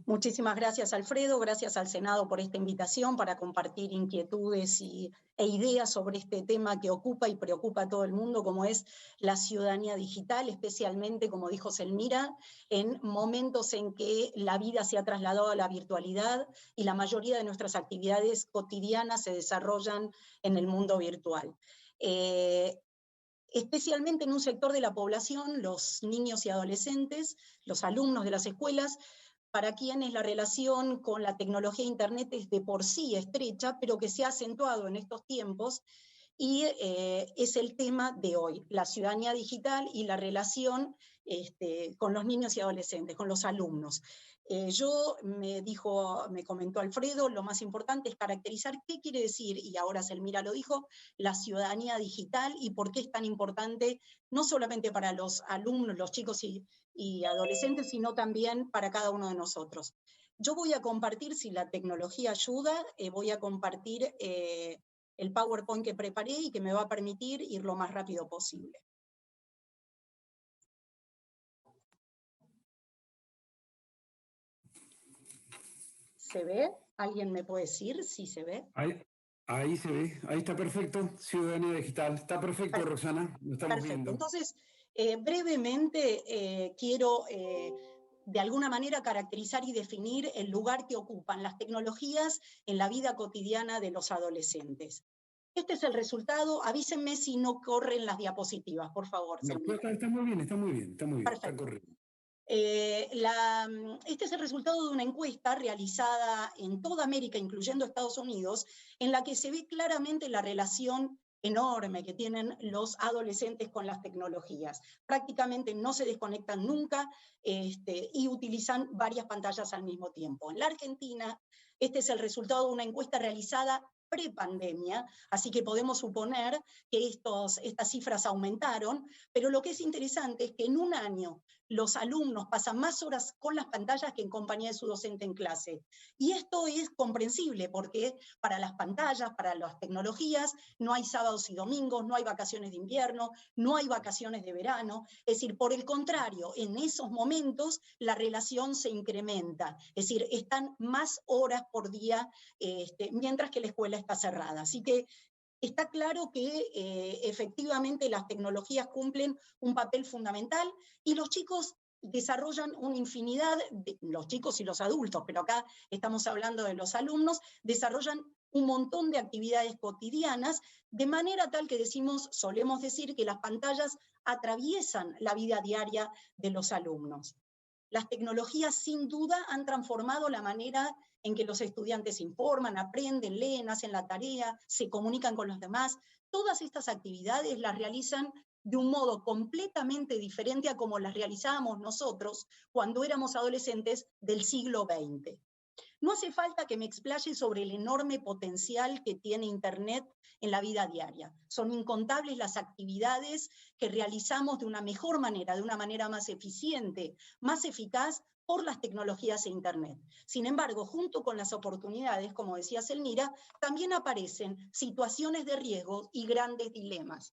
Muchísimas gracias, Alfredo, gracias al Senado por esta invitación para compartir inquietudes e ideas sobre este tema que ocupa y preocupa a todo el mundo, como es la ciudadanía digital, especialmente, como dijo Selmira, en momentos en que la vida se ha trasladado a la virtualidad y la mayoría de nuestras actividades cotidianas se desarrollan en el mundo virtual. Especialmente en un sector de la población, los niños y adolescentes, los alumnos de las escuelas, para quienes la relación con la tecnología de Internet es de por sí estrecha, pero que se ha acentuado en estos tiempos, y es el tema de hoy, la ciudadanía digital y la relación con los niños y adolescentes, con los alumnos. Me comentó Alfredo, lo más importante es caracterizar qué quiere decir, y ahora Selmira lo dijo, la ciudadanía digital y por qué es tan importante, no solamente para los alumnos, los chicos y adolescentes, sino también para cada uno de nosotros. Yo voy a compartir, si la tecnología ayuda, voy a compartir el PowerPoint que preparé y que me va a permitir ir lo más rápido posible. ¿Se ve? ¿Alguien me puede decir si se ve? Ahí se ve, ahí está perfecto, ciudadanía digital. Está perfecto, Roxana, lo estamos viendo. Entonces, brevemente quiero de alguna manera caracterizar y definir el lugar que ocupan las tecnologías en la vida cotidiana de los adolescentes. Este es el resultado. Avísenme si no corren las diapositivas, por favor. No, está muy bien, está muy bien, Perfecto. Está corriendo. Este es el resultado de una encuesta realizada en toda América, incluyendo Estados Unidos, en la que se ve claramente la relación enorme que tienen los adolescentes con las tecnologías. Prácticamente no se desconectan nunca y utilizan varias pantallas al mismo tiempo. En la Argentina, este es el resultado de una encuesta realizada prepandemia, así que podemos suponer que estas cifras aumentaron, pero lo que es interesante es que en un año los alumnos pasan más horas con las pantallas que en compañía de su docente en clase. Y esto es comprensible porque para las pantallas, para las tecnologías, no hay sábados y domingos, no hay vacaciones de invierno, no hay vacaciones de verano. Es decir, por el contrario, en esos momentos la relación se incrementa. Es decir, están más horas por día mientras que la escuela está cerrada. Así que está claro que efectivamente las tecnologías cumplen un papel fundamental y los chicos desarrollan una infinidad, los chicos y los adultos, pero acá estamos hablando de los alumnos, desarrollan un montón de actividades cotidianas, de manera tal que solemos decir que las pantallas atraviesan la vida diaria de los alumnos. Las tecnologías sin duda han transformado la manera en que los estudiantes informan, aprenden, leen, hacen la tarea, se comunican con los demás. Todas estas actividades las realizan de un modo completamente diferente a como las realizábamos nosotros cuando éramos adolescentes del siglo XX. No hace falta que me explaye sobre el enorme potencial que tiene Internet en la vida diaria. Son incontables las actividades que realizamos de una mejor manera, de una manera más eficiente, más eficaz por las tecnologías e Internet. Sin embargo, junto con las oportunidades, como decía Selmira, también aparecen situaciones de riesgo y grandes dilemas.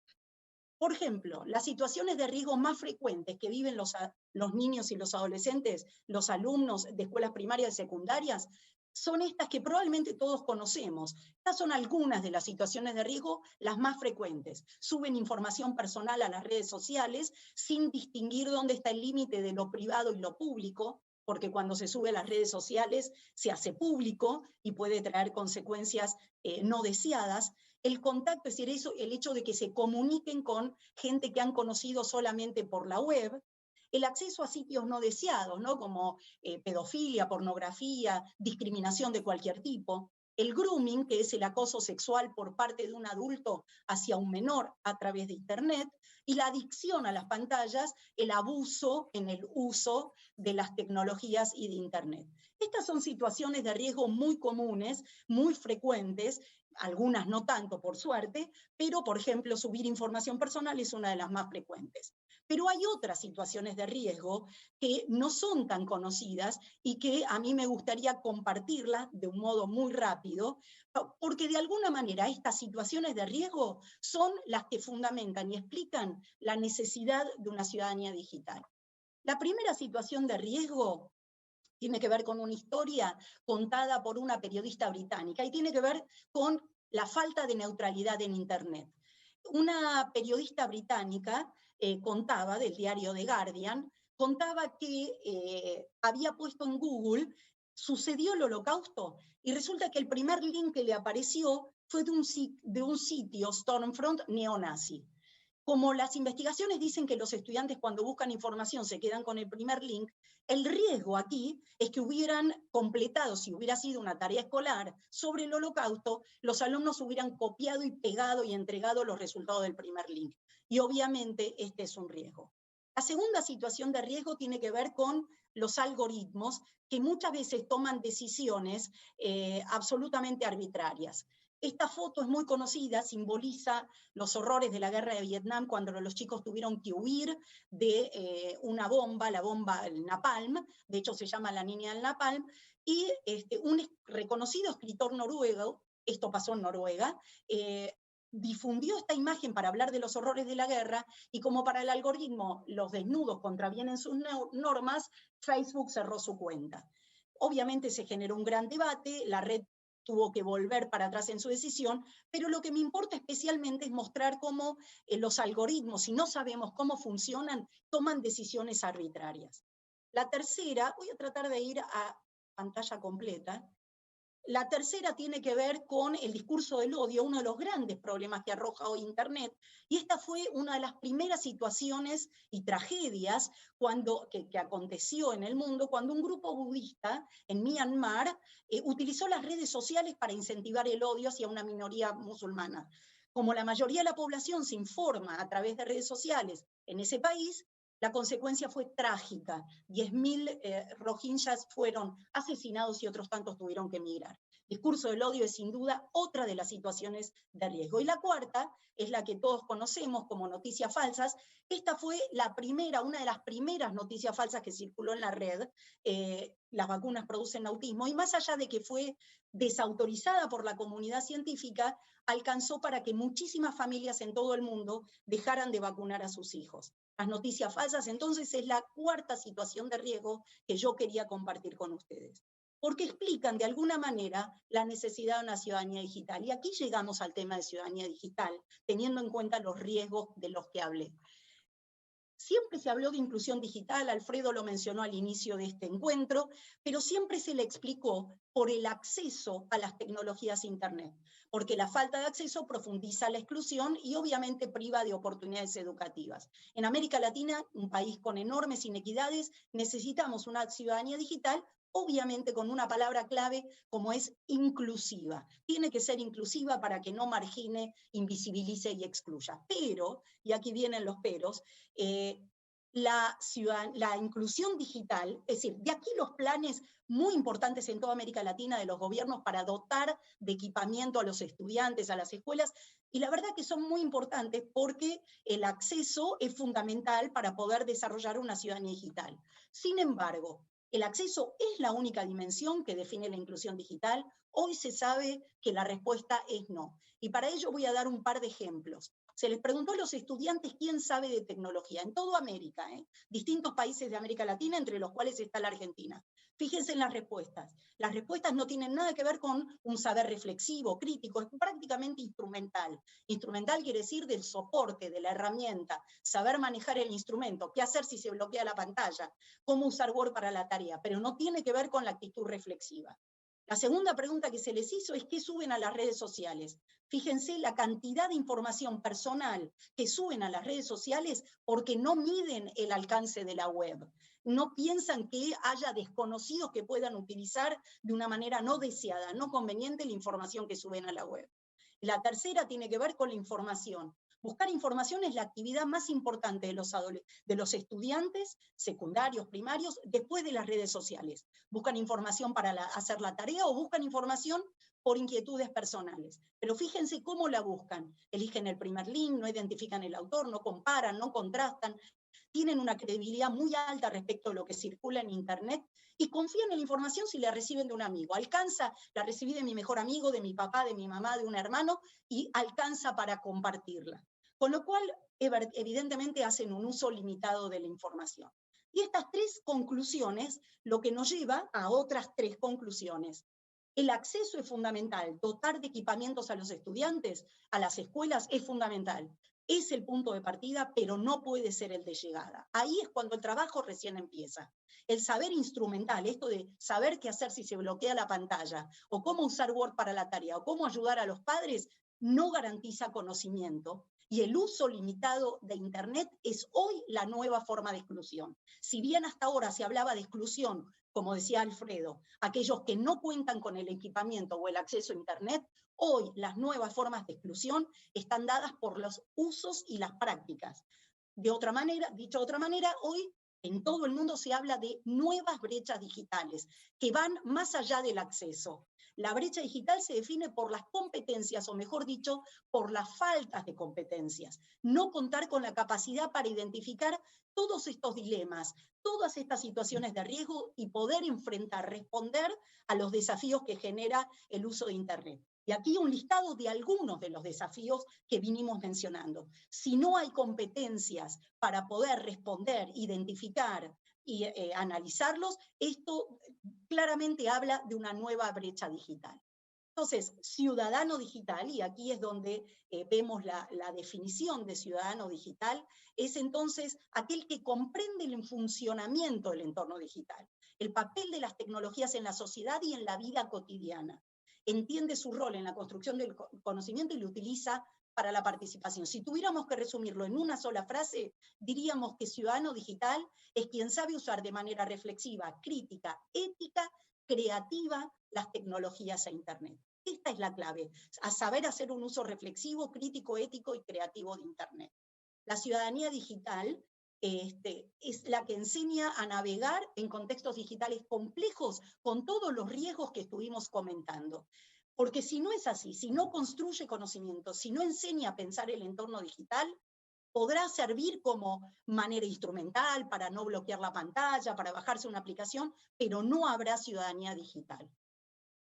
Por ejemplo, las situaciones de riesgo más frecuentes que viven los niños y los adolescentes, los alumnos de escuelas primarias y secundarias, son estas que probablemente todos conocemos. Estas son algunas de las situaciones de riesgo, las más frecuentes. Suben información personal a las redes sociales sin distinguir dónde está el límite de lo privado y lo público, porque cuando se sube a las redes sociales se hace público y puede traer consecuencias no deseadas. El contacto, es decir, el hecho de que se comuniquen con gente que han conocido solamente por la web, el acceso a sitios no deseados, ¿no? Como pedofilia, pornografía, discriminación de cualquier tipo, el grooming, que es el acoso sexual por parte de un adulto hacia un menor a través de Internet, y la adicción a las pantallas, el abuso en el uso de las tecnologías y de Internet. Estas son situaciones de riesgo muy comunes, muy frecuentes, algunas no tanto por suerte, pero por ejemplo subir información personal es una de las más frecuentes. Pero hay otras situaciones de riesgo que no son tan conocidas y que a mí me gustaría compartirlas de un modo muy rápido, porque de alguna manera estas situaciones de riesgo son las que fundamentan y explican la necesidad de una ciudadanía digital. La primera situación de riesgo tiene que ver con una historia contada por una periodista británica y tiene que ver con la falta de neutralidad en Internet. Una periodista británica contaba, del diario The Guardian, contaba que había puesto en Google, sucedió el Holocausto, y resulta que el primer link que le apareció fue de un sitio, Stormfront, neonazi. Como las investigaciones dicen que los estudiantes cuando buscan información se quedan con el primer link, el riesgo aquí es que hubieran completado, si hubiera sido una tarea escolar sobre el Holocausto, los alumnos hubieran copiado y pegado y entregado los resultados del primer link. Y obviamente este es un riesgo. La segunda situación de riesgo tiene que ver con los algoritmos que muchas veces toman decisiones absolutamente arbitrarias. Esta foto es muy conocida, simboliza los horrores de la guerra de Vietnam cuando los chicos tuvieron que huir de una bomba, la bomba el napalm, de hecho se llama la niña del napalm, y un reconocido escritor noruego, esto pasó en Noruega, difundió esta imagen para hablar de los horrores de la guerra, y como para el algoritmo los desnudos contravienen sus normas, Facebook cerró su cuenta. Obviamente se generó un gran debate, la red tuvo que volver para atrás en su decisión, pero lo que me importa especialmente es mostrar cómo los algoritmos, si no sabemos cómo funcionan, toman decisiones arbitrarias. La tercera, voy a tratar de ir a pantalla completa. La tercera tiene que ver con el discurso del odio, uno de los grandes problemas que arroja hoy Internet, y esta fue una de las primeras situaciones y tragedias que aconteció en el mundo cuando un grupo budista en Myanmar utilizó las redes sociales para incentivar el odio hacia una minoría musulmana. Como la mayoría de la población se informa a través de redes sociales en ese país, la consecuencia fue trágica. 10.000 rohingyas fueron asesinados y otros tantos tuvieron que emigrar. Discurso del odio es sin duda otra de las situaciones de riesgo. Y la cuarta es la que todos conocemos como noticias falsas. Esta fue una de las primeras noticias falsas que circuló en la red. Las vacunas producen autismo, y más allá de que fue desautorizada por la comunidad científica, alcanzó para que muchísimas familias en todo el mundo dejaran de vacunar a sus hijos. Las noticias falsas, entonces, es la cuarta situación de riesgo que yo quería compartir con ustedes, porque explican de alguna manera la necesidad de una ciudadanía digital. Y aquí llegamos al tema de ciudadanía digital, teniendo en cuenta los riesgos de los que hablé. Siempre se habló de inclusión digital, Alfredo lo mencionó al inicio de este encuentro, pero siempre se le explicó por el acceso a las tecnologías Internet, porque la falta de acceso profundiza la exclusión y obviamente priva de oportunidades educativas. En América Latina, un país con enormes inequidades, necesitamos una ciudadanía digital, obviamente con una palabra clave como es inclusiva. Tiene que ser inclusiva para que no margine, invisibilice y excluya. Pero, y aquí vienen los peros, la inclusión digital, es decir, de aquí los planes muy importantes en toda América Latina de los gobiernos para dotar de equipamiento a los estudiantes, a las escuelas, y la verdad que son muy importantes porque el acceso es fundamental para poder desarrollar una ciudadanía digital. Sin embargo, ¿el acceso es la única dimensión que define la inclusión digital? Hoy se sabe que la respuesta es no. Y para ello voy a dar un par de ejemplos. Se les preguntó a los estudiantes quién sabe de tecnología en toda América, distintos países de América Latina, entre los cuales está la Argentina. Fíjense en las respuestas. Las respuestas no tienen nada que ver con un saber reflexivo, crítico, es prácticamente instrumental. Instrumental quiere decir del soporte, de la herramienta, saber manejar el instrumento, qué hacer si se bloquea la pantalla, cómo usar Word para la tarea, pero no tiene que ver con la actitud reflexiva. La segunda pregunta que se les hizo es ¿qué suben a las redes sociales? Fíjense la cantidad de información personal que suben a las redes sociales porque no miden el alcance de la web. No piensan que haya desconocidos que puedan utilizar de una manera no deseada, no conveniente la información que suben a la web. La tercera tiene que ver con la información. Buscar información es la actividad más importante de los estudiantes secundarios, primarios, después de las redes sociales. Buscan información para hacer la tarea o buscan información por inquietudes personales. Pero fíjense cómo la buscan. Eligen el primer link, no identifican el autor, no comparan, no contrastan, tienen una credibilidad muy alta respecto a lo que circula en Internet y confían en la información si la reciben de un amigo. Alcanza, la recibí de mi mejor amigo, de mi papá, de mi mamá, de un hermano, y alcanza para compartirla. Con lo cual, evidentemente, hacen un uso limitado de la información. Y estas tres conclusiones lo que nos lleva a otras tres conclusiones. El acceso es fundamental, dotar de equipamientos a los estudiantes, a las escuelas es fundamental. Es el punto de partida, pero no puede ser el de llegada. Ahí es cuando el trabajo recién empieza. El saber instrumental, esto de saber qué hacer si se bloquea la pantalla, o cómo usar Word para la tarea, o cómo ayudar a los padres, no garantiza conocimiento. Y el uso limitado de Internet es hoy la nueva forma de exclusión. Si bien hasta ahora se hablaba de exclusión, como decía Alfredo, aquellos que no cuentan con el equipamiento o el acceso a Internet, hoy las nuevas formas de exclusión están dadas por los usos y las prácticas. De otra manera, dicho de otra manera, hoy en todo el mundo se habla de nuevas brechas digitales que van más allá del acceso. La brecha digital se define por las competencias, o mejor dicho, por las faltas de competencias. No contar con la capacidad para identificar todos estos dilemas, todas estas situaciones de riesgo y poder enfrentar, responder a los desafíos que genera el uso de Internet. Y aquí un listado de algunos de los desafíos que vinimos mencionando. Si no hay competencias para poder responder, identificar y analizarlos, esto claramente habla de una nueva brecha digital. Entonces, ciudadano digital, y aquí es donde vemos la definición de ciudadano digital, es entonces aquel que comprende el funcionamiento del entorno digital, el papel de las tecnologías en la sociedad y en la vida cotidiana. Entiende su rol en la construcción del conocimiento y lo utiliza para la participación. Si tuviéramos que resumirlo en una sola frase, diríamos que ciudadano digital es quien sabe usar de manera reflexiva, crítica, ética, creativa las tecnologías e Internet. Esta es la clave, a saber hacer un uso reflexivo, crítico, ético y creativo de Internet. La ciudadanía digital es la que enseña a navegar en contextos digitales complejos con todos los riesgos que estuvimos comentando. Porque si no es así, si no construye conocimiento, si no enseña a pensar el entorno digital, podrá servir como manera instrumental para no bloquear la pantalla, para bajarse una aplicación, pero no habrá ciudadanía digital.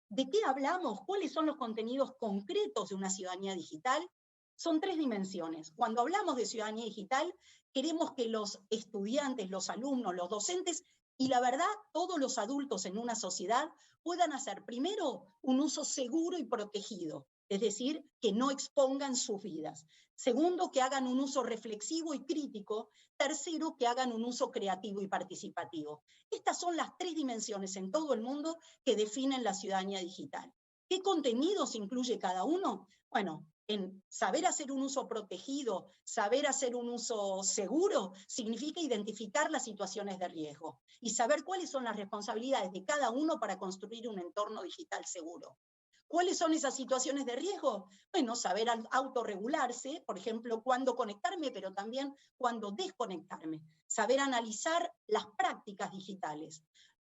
¿De qué hablamos? ¿Cuáles son los contenidos concretos de una ciudadanía digital? Son tres dimensiones. Cuando hablamos de ciudadanía digital, queremos que los estudiantes, los alumnos, los docentes y la verdad, todos los adultos en una sociedad puedan hacer primero un uso seguro y protegido, es decir, que no expongan sus vidas. Segundo, que hagan un uso reflexivo y crítico. Tercero, que hagan un uso creativo y participativo. Estas son las tres dimensiones en todo el mundo que definen la ciudadanía digital. ¿Qué contenidos incluye cada uno? Bueno, en saber hacer un uso protegido, saber hacer un uso seguro, significa identificar las situaciones de riesgo y saber cuáles son las responsabilidades de cada uno para construir un entorno digital seguro. ¿Cuáles son esas situaciones de riesgo? Bueno, saber autorregularse, por ejemplo, cuándo conectarme, pero también cuándo desconectarme. Saber analizar las prácticas digitales.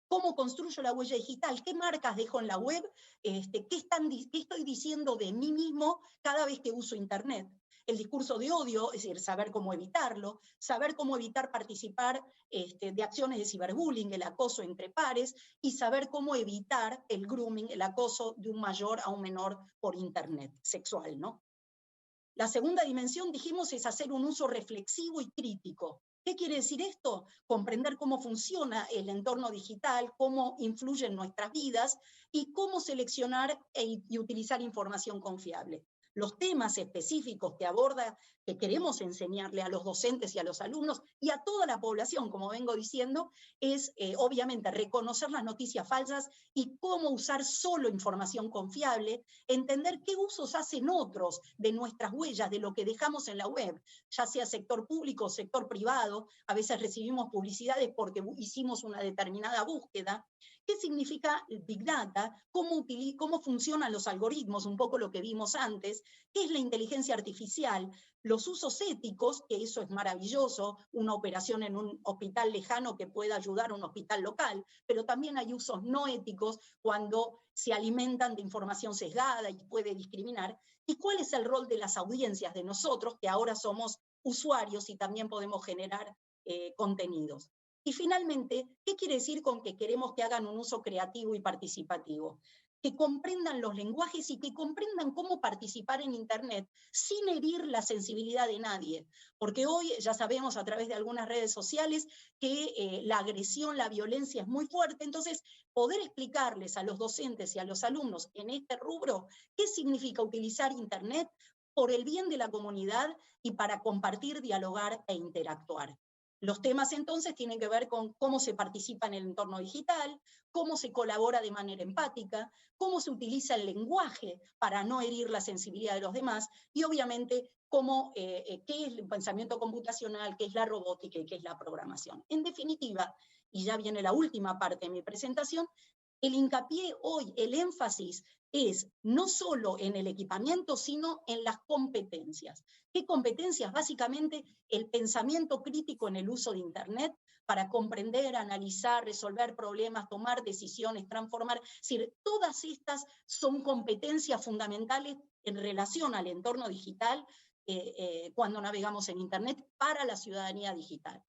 ¿Cómo construyo la huella digital? ¿Qué marcas dejo en la web? ¿Qué estoy diciendo de mí mismo cada vez que uso Internet? El discurso de odio, es decir, saber cómo evitarlo, saber cómo evitar participar de acciones de ciberbullying, el acoso entre pares, y saber cómo evitar el grooming, el acoso de un mayor a un menor por Internet, sexual, ¿no? La segunda dimensión, dijimos, es hacer un uso reflexivo y crítico. ¿Qué quiere decir esto? Comprender cómo funciona el entorno digital, cómo influye en nuestras vidas y cómo seleccionar y utilizar información confiable. Los temas específicos que aborda, que queremos enseñarle a los docentes y a los alumnos y a toda la población, como vengo diciendo, es obviamente reconocer las noticias falsas y cómo usar solo información confiable, entender qué usos hacen otros de nuestras huellas, de lo que dejamos en la web, ya sea sector público o sector privado. A veces recibimos publicidades porque hicimos una determinada búsqueda. ¿Qué significa el Big Data? ¿Cómo funcionan los algoritmos? Un poco lo que vimos antes. ¿Qué es la inteligencia artificial? Los usos éticos, que eso es maravilloso, una operación en un hospital lejano que pueda ayudar a un hospital local, pero también hay usos no éticos cuando se alimentan de información sesgada y puede discriminar. ¿Y cuál es el rol de las audiencias, de nosotros, que ahora somos usuarios y también podemos generar contenidos? Y finalmente, ¿qué quiere decir con que queremos que hagan un uso creativo y participativo? que comprendan los lenguajes y que comprendan cómo participar en Internet sin herir la sensibilidad de nadie. Porque hoy ya sabemos a través de algunas redes sociales que la agresión, la violencia es muy fuerte, entonces poder explicarles a los docentes y a los alumnos en este rubro qué significa utilizar Internet por el bien de la comunidad y para compartir, dialogar e interactuar. Los temas entonces tienen que ver con cómo se participa en el entorno digital, cómo se colabora de manera empática, cómo se utiliza el lenguaje para no herir la sensibilidad de los demás y obviamente qué es el pensamiento computacional, qué es la robótica y qué es la programación. En definitiva, y ya viene la última parte de mi presentación, el hincapié hoy, el énfasis es no solo en el equipamiento, sino en las competencias. ¿Qué competencias? Básicamente el pensamiento crítico en el uso de Internet para comprender, analizar, resolver problemas, tomar decisiones, transformar. Es decir, todas estas son competencias fundamentales en relación al entorno digital cuando navegamos en Internet para la ciudadanía digital,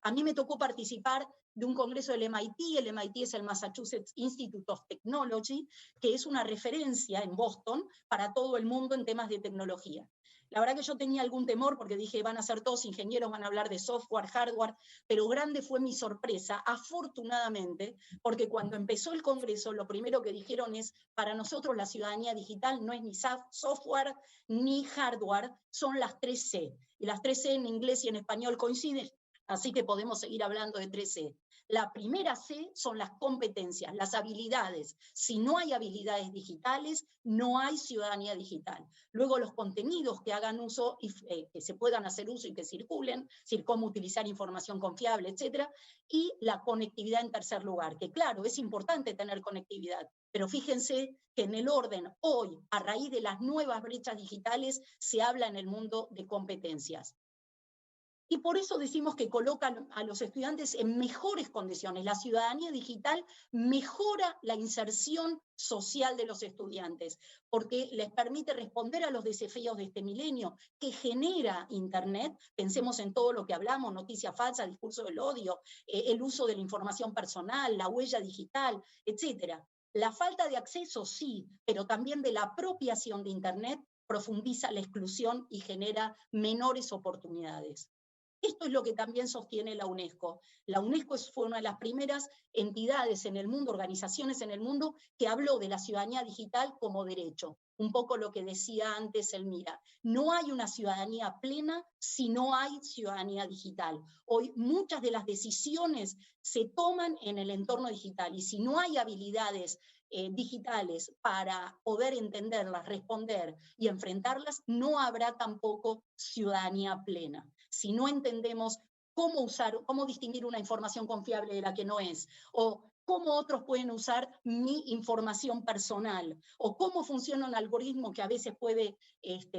A mí me tocó participar de un congreso del MIT. El MIT es el Massachusetts Institute of Technology, que es una referencia en Boston para todo el mundo en temas de tecnología. La verdad que yo tenía algún temor porque dije, van a ser todos ingenieros, van a hablar de software, hardware, pero grande fue mi sorpresa, afortunadamente, porque cuando empezó el congreso, lo primero que dijeron es, para nosotros la ciudadanía digital no es ni software ni hardware, son las 3C. Y las 3C en inglés y en español coinciden, así que podemos seguir hablando de 3C. La primera C son las competencias, las habilidades. Si no hay habilidades digitales, no hay ciudadanía digital. Luego los contenidos que hagan uso, y que se puedan hacer uso y que circulen, es decir, cómo utilizar información confiable, etc. Y la conectividad en tercer lugar, que claro, es importante tener conectividad, pero fíjense que en el orden hoy, a raíz de las nuevas brechas digitales, se habla en el mundo de competencias. Y por eso decimos que colocan a los estudiantes en mejores condiciones. La ciudadanía digital mejora la inserción social de los estudiantes, porque les permite responder a los desafíos de este milenio que genera Internet. Pensemos en todo lo que hablamos, noticia falsa, discurso del odio, el uso de la información personal, la huella digital, etc. La falta de acceso, sí, pero también de la apropiación de Internet profundiza la exclusión y genera menores oportunidades. Esto es lo que también sostiene la UNESCO. La UNESCO fue una de las primeras entidades en el mundo, organizaciones en el mundo, que habló de la ciudadanía digital como derecho. Un poco lo que decía antes Elmira. No hay una ciudadanía plena si no hay ciudadanía digital. Hoy muchas de las decisiones se toman en el entorno digital y si no hay habilidades digitales para poder entenderlas, responder y enfrentarlas, no habrá tampoco ciudadanía plena. Si no entendemos cómo usar, cómo distinguir una información confiable de la que no es, o cómo otros pueden usar mi información personal, o cómo funciona un algoritmo que a veces puede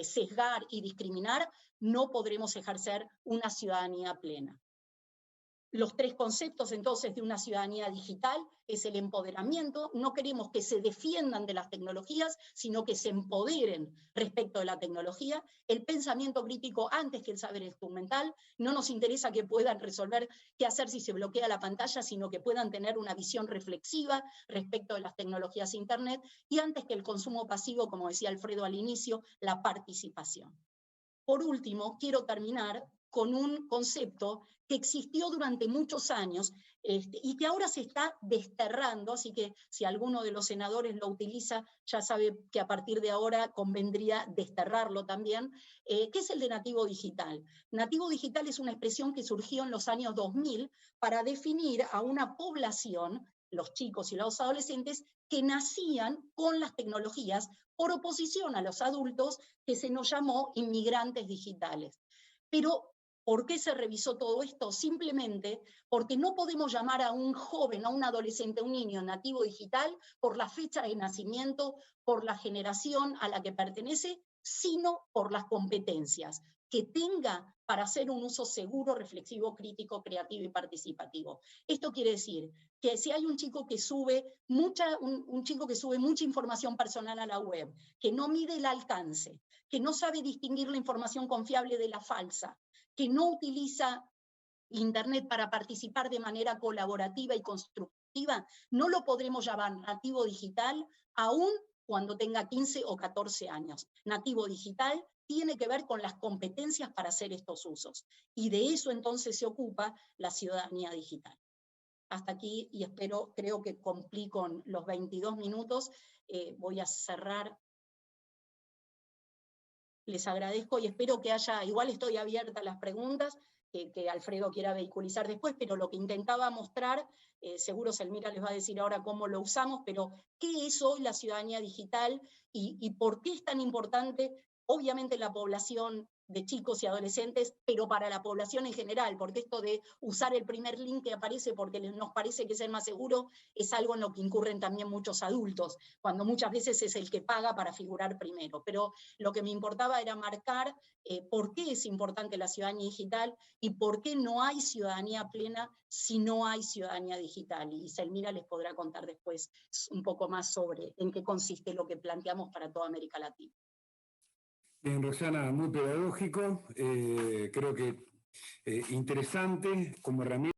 sesgar y discriminar, no podremos ejercer una ciudadanía plena. Los tres conceptos entonces de una ciudadanía digital es el empoderamiento. No queremos que se defiendan de las tecnologías, sino que se empoderen respecto de la tecnología. El pensamiento crítico antes que el saber instrumental. No nos interesa que puedan resolver qué hacer si se bloquea la pantalla, sino que puedan tener una visión reflexiva respecto de las tecnologías Internet. Y antes que el consumo pasivo, como decía Alfredo al inicio, la participación. Por último, quiero terminar con un concepto que existió durante muchos años y que ahora se está desterrando, así que si alguno de los senadores lo utiliza, ya sabe que a partir de ahora convendría desterrarlo también, que es el de nativo digital. Nativo digital es una expresión que surgió en los años 2000 para definir a una población, los chicos y los adolescentes, que nacían con las tecnologías por oposición a los adultos, que se nos llamó inmigrantes digitales. Pero ¿por qué se revisó todo esto? Simplemente porque no podemos llamar a un joven, a un adolescente, a un niño nativo digital por la fecha de nacimiento, por la generación a la que pertenece, sino por las competencias que tenga para hacer un uso seguro, reflexivo, crítico, creativo y participativo. Esto quiere decir que si hay un chico que sube mucha información personal a la web, que no mide el alcance, que no sabe distinguir la información confiable de la falsa, que no utiliza Internet para participar de manera colaborativa y constructiva, perspectiva, no lo podremos llamar nativo digital aún cuando tenga 15 o 14 años. Nativo digital tiene que ver con las competencias para hacer estos usos. Y de eso entonces se ocupa la ciudadanía digital. Hasta aquí, y creo que cumplí con los 22 minutos. Voy a cerrar. Les agradezco y espero que haya, igual estoy abierta a las preguntas que Alfredo quiera vehiculizar después, pero lo que intentaba mostrar, seguro Selmira les va a decir ahora cómo lo usamos, pero ¿qué es hoy la ciudadanía digital y por qué es tan importante? Obviamente la población de chicos y adolescentes, pero para la población en general, porque esto de usar el primer link que aparece porque nos parece que es el más seguro, es algo en lo que incurren también muchos adultos, cuando muchas veces es el que paga para figurar primero. Pero lo que me importaba era marcar por qué es importante la ciudadanía digital y por qué no hay ciudadanía plena si no hay ciudadanía digital. Y Selmira les podrá contar después un poco más sobre en qué consiste lo que planteamos para toda América Latina. Bien, Roxana, muy pedagógico, creo que interesante como herramienta.